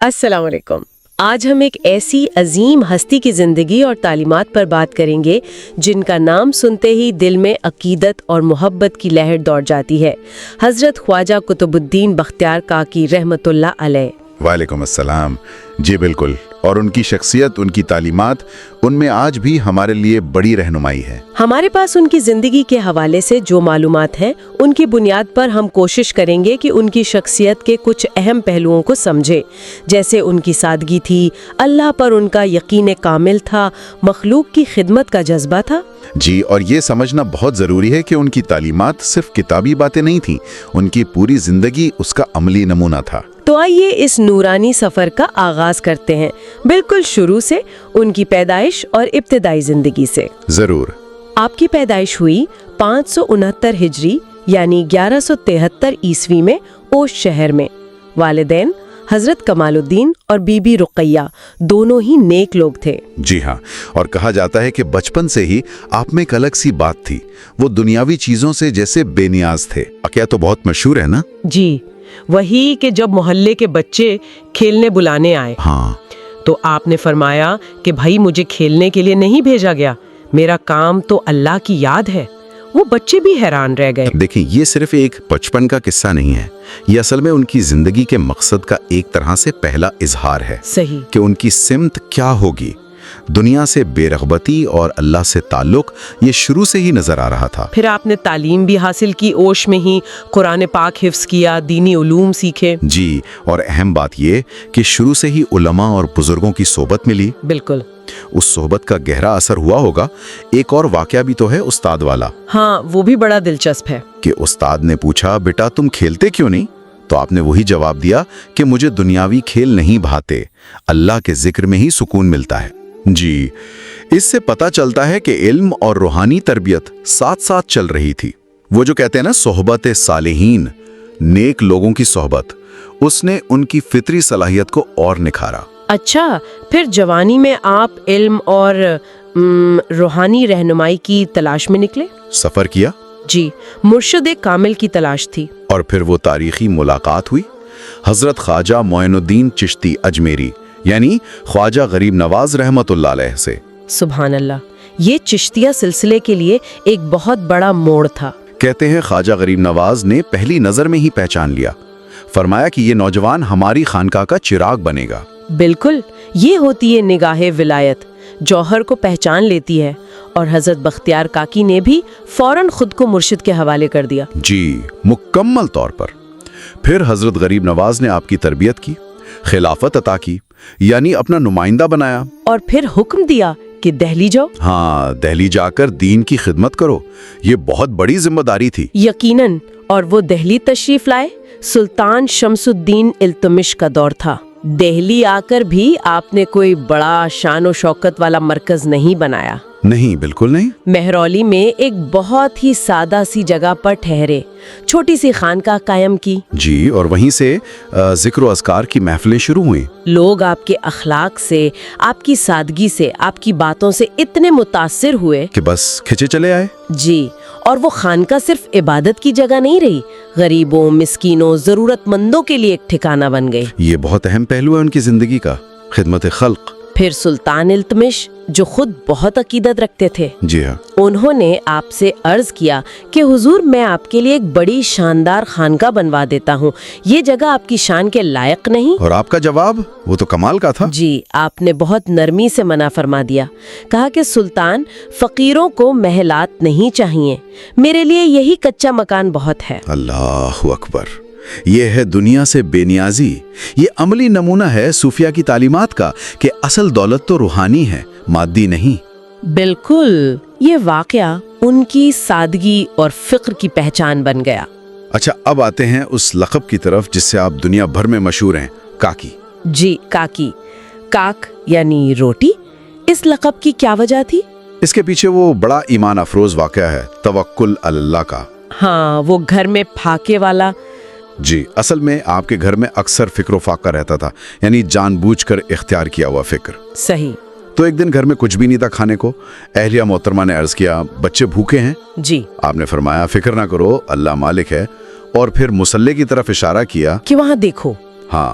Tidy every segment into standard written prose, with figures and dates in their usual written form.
السلام علیکم۔ آج ہم ایک ایسی عظیم ہستی کی زندگی اور تعلیمات پر بات کریں گے جن کا نام سنتے ہی دل میں عقیدت اور محبت کی لہر دوڑ جاتی ہے۔ حضرت خواجہ قطب الدین بختیار کاکی رحمۃ اللہ علیہ۔ وعلیکم السلام۔ جی بالکل، اور ان کی شخصیت، ان کی تعلیمات، ان میں آج بھی ہمارے لیے بڑی رہنمائی ہے۔ ہمارے پاس ان کی زندگی کے حوالے سے جو معلومات ہیں ان کی بنیاد پر ہم کوشش کریں گے کہ ان کی شخصیت کے کچھ اہم پہلوؤں کو سمجھیں، جیسے ان کی سادگی تھی، اللہ پر ان کا یقین کامل تھا، مخلوق کی خدمت کا جذبہ تھا۔ جی، اور یہ سمجھنا بہت ضروری ہے کہ ان کی تعلیمات صرف کتابی باتیں نہیں تھیں، ان کی پوری زندگی اس کا عملی نمونہ تھا۔ تو آئیے اس نورانی سفر کا آغاز کرتے ہیں، بالکل شروع سے، ان کی پیدائش اور ابتدائی زندگی سے۔ ضرور۔ آپ کی پیدائش ہوئی 569 ہجری یعنی 1173 عیسوی میں اوش شہر میں۔ والدین حضرت کمال الدین اور بی بی رقیہ دونوں ہی نیک لوگ تھے۔ جی ہاں، اور کہا جاتا ہے کہ بچپن سے ہی آپ میں ایک الگ سی بات تھی، وہ دنیاوی چیزوں سے جیسے بے نیاز تھے۔ واقعہ تو بہت مشہور ہے نا؟ جی، وہی کہ جب محلے کے بچے کھیلنے بلانے آئے تو آپ نے فرمایا کہ بھائی مجھے کھیلنے کے لیے نہیں بھیجا گیا، میرا کام تو اللہ کی یاد ہے۔ وہ بچے بھی حیران رہ گئے۔ دیکھیں، یہ صرف ایک بچپن کا قصہ نہیں ہے، یہ اصل میں ان کی زندگی کے مقصد کا ایک طرح سے پہلا اظہار ہے۔ صحیح کہ ان کی سمت کیا ہوگی۔ دنیا سے بے رغبتی اور اللہ سے تعلق یہ شروع سے ہی نظر آ رہا تھا۔ پھر آپ نے تعلیم بھی حاصل کی، اوش میں ہی قرآن پاک حفظ کیا، دینی علوم سیکھے۔ جی، اور اہم بات یہ کہ شروع سے ہی علماء اور بزرگوں کی صحبت ملی۔ بالکل۔ اس صحبت کا گہرا اثر ہوا ہوگا۔ ایک اور واقعہ بھی تو ہے استاد والا۔ ہاں، وہ بھی بڑا دلچسپ ہے۔ کہ استاد نے پوچھا، بیٹا تم کھیلتے کیوں نہیں؟ تو آپ نے وہی جواب دیا کہ مجھے دنیاوی کھیل نہیں بھاتے، اللہ کے ذکر میں ہی سکون ملتا ہے۔ جی، اس سے پتہ چلتا ہے کہ علم اور روحانی تربیت ساتھ ساتھ چل رہی تھی۔ وہ جو کہتے ہیں نا صحبت صالحین، نیک لوگوں کی صحبت، اس نے ان کی فطری صلاحیت کو اور نکھارا۔ اچھا، پھر جوانی میں آپ علم اور روحانی رہنمائی کی تلاش میں نکلے؟ سفر کیا۔ جی، مرشد کامل کی تلاش تھی۔ اور پھر وہ تاریخی ملاقات ہوئی حضرت خواجہ معین الدین چشتی اجمیری یعنی خواجہ غریب نواز رحمت اللہ علیہ سے۔ سبحان اللہ، یہ چشتیہ سلسلے کے لیے ایک بہت بڑا موڑ تھا۔ کہتے ہیں خواجہ غریب نواز نے پہلی نظر میں ہی پہچان لیا، فرمایا کہ یہ نوجوان ہماری خانقاہ کا چراغ بنے گا۔ بالکل، یہ ہوتی ہے نگاہ ولایت، جوہر کو پہچان لیتی ہے، اور حضرت بختیار کاکی نے بھی فوراً خود کو مرشد کے حوالے کر دیا۔ جی، مکمل طور پر۔ پھر حضرت غریب نواز نے آپ کی تربیت کی، خلافت عطا کی، یعنی اپنا نمائندہ بنایا، اور پھر حکم دیا کہ دہلی جاؤ۔ ہاں، دہلی جا کر دین کی خدمت کرو۔ یہ بہت بڑی ذمہ داری تھی۔ یقیناً، اور وہ دہلی تشریف لائے۔ سلطان شمس الدین التمش کا دور تھا۔ دہلی آ کر بھی آپ نے کوئی بڑا شان و شوکت والا مرکز نہیں بنایا۔ نہیں، بالکل نہیں۔ مہرولی میں ایک بہت ہی سادہ سی جگہ پر ٹھہرے، چھوٹی سی خانقاہ قائم کی۔ جی، اور وہیں سے ذکر و اذکار کی محفلیں شروع ہوئیں۔ لوگ آپ کے اخلاق سے، آپ کی سادگی سے، آپ کی باتوں سے اتنے متاثر ہوئے کہ بس کھچے چلے آئے۔ جی، اور وہ خانقاہ صرف عبادت کی جگہ نہیں رہی، غریبوں، مسکینوں، ضرورت مندوں کے لیے ایک ٹھکانہ بن گئی۔ یہ بہت اہم پہلو ہے ان کی زندگی کا، خدمت خلق۔ پھر سلطان التمش، جو خود بہت عقیدت رکھتے تھے، جی ہاں، انہوں نے آپ سے عرض کیا کہ حضور، میں آپ کے لیے ایک بڑی شاندار خانقاہ بنوا دیتا ہوں، یہ جگہ آپ کی شان کے لائق نہیں؟ اور آپ کا جواب وہ تو کمال کا تھا۔ جی، آپ نے بہت نرمی سے منع فرما دیا، کہا کہ سلطان، فقیروں کو محلات نہیں چاہیے، میرے لیے یہی کچا مکان بہت ہے۔ اللہ اکبر، یہ ہے دنیا سے بے نیازی۔ یہ عملی نمونہ ہے صوفیہ کی تعلیمات کا کہ اصل دولت تو روحانی ہے، مادی نہیں۔ بالکل، یہ واقعہ ان کی سادگی اور فقر کی پہچان بن گیا۔ اچھا، اب آتے ہیں اس لقب کی طرف جس سے آپ دنیا بھر میں مشہور ہیں، کاکی۔ جی، کاکی، کاک یعنی روٹی۔ اس لقب کی کیا وجہ تھی؟ اس کے پیچھے وہ بڑا ایمان افروز واقعہ ہے، توکل علی اللہ کا۔ ہاں، وہ گھر میں پھاکے والا۔ جی، اصل میں آپ کے گھر میں اکثر فکر و فاقہ رہتا تھا، یعنی جان بوجھ کر اختیار کیا ہوا فکر۔ صحیح۔ تو ایک دن گھر میں کچھ بھی نہیں تھا کھانے کو۔ اہلیہ محترمہ نے عرض کیا، بچے بھوکے ہیں؟ جی۔ آپ نے فرمایا، فکر نہ کرو، اللہ مالک ہے، اور پھر مصلے کی طرف اشارہ کیا کہ وہاں دیکھو۔ ہاں،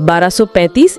1235